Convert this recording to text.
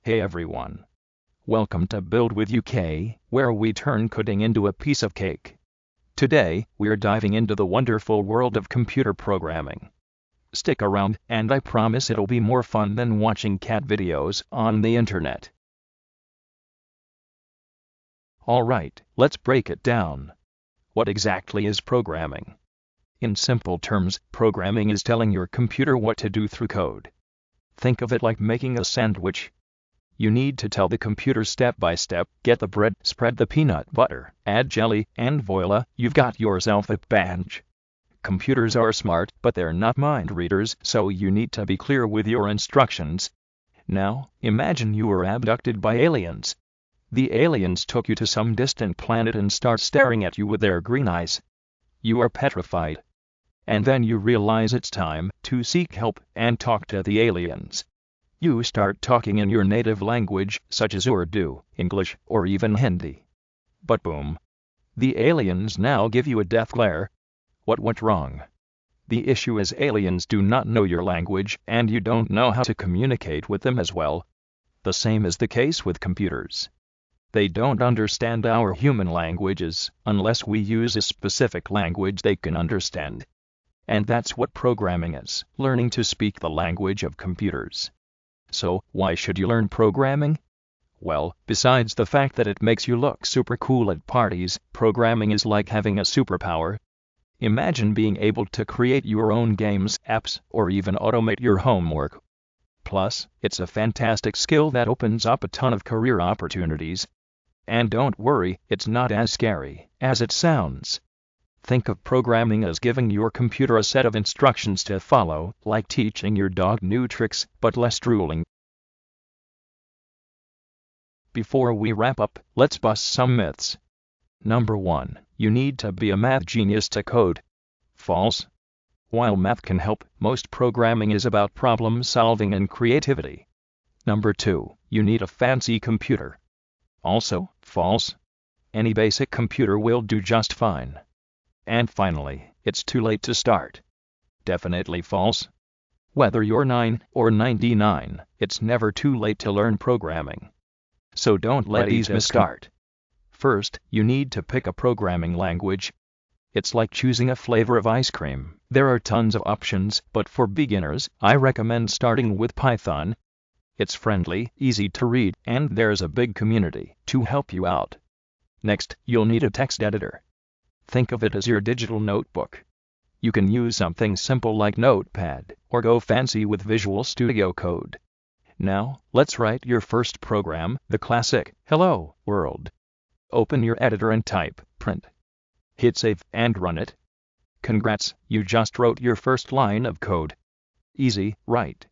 Hey everyone. Welcome to Build with UK, where we turn coding into a piece of cake. Today, we're diving into the wonderful world of computer programming. Stick around, and I promise it'll be more fun than watching cat videos on the internet. Alright, let's break it down. What exactly is programming? In simple terms, programming is telling your computer what to do through code. Think of it like making a sandwich. You need to tell the computer step by step, get the bread, spread the peanut butter, add jelly, and voila, you've got yourself a badge. Computers are smart, but they're not mind readers, so you need to be clear with your instructions. Now, imagine you were abducted by aliens. The aliens took you to some distant planet and start staring at you with their green eyes. You are petrified. And then you realize it's time to seek help and talk to the aliens. You start talking in your native language, such as Urdu, English, or even Hindi. But boom. The aliens now give you a death glare. What went wrong? The issue is aliens do not know your language, and you don't know how to communicate with them as well. The same is the case with computers. They don't understand our human languages, unless we use a specific language they can understand. And that's what programming is, learning to speak the language of computers. So, why should you learn programming? Well, besides the fact that it makes you look super cool at parties, programming is like having a superpower. Imagine being able to create your own games, apps, or even automate your homework. Plus, it's a fantastic skill that opens up a ton of career opportunities. And don't worry, it's not as scary as it sounds. Think of programming as giving your computer a set of instructions to follow, like teaching your dog new tricks, but less drooling. Before we wrap up, let's bust some myths. Number 1. You need to be a math genius to code. False. While math can help, most programming is about problem solving and creativity. Number 2. You need a fancy computer. Also, false. Any basic computer will do just fine. And finally, it's too late to start. Definitely false. Whether you're 9 or 99, it's never too late to learn programming. So don't let these myths start. First, you need to pick a programming language. It's like choosing a flavor of ice cream. There are tons of options, but for beginners, I recommend starting with Python. It's friendly, easy to read, and there's a big community to help you out. Next, you'll need a text editor. Think of it as your digital notebook. You can use something simple like Notepad, or go fancy with Visual Studio Code. Now, let's write your first program, the classic, Hello, World. Open your editor and type, print. Hit save, and run it. Congrats, you just wrote your first line of code. Easy, right?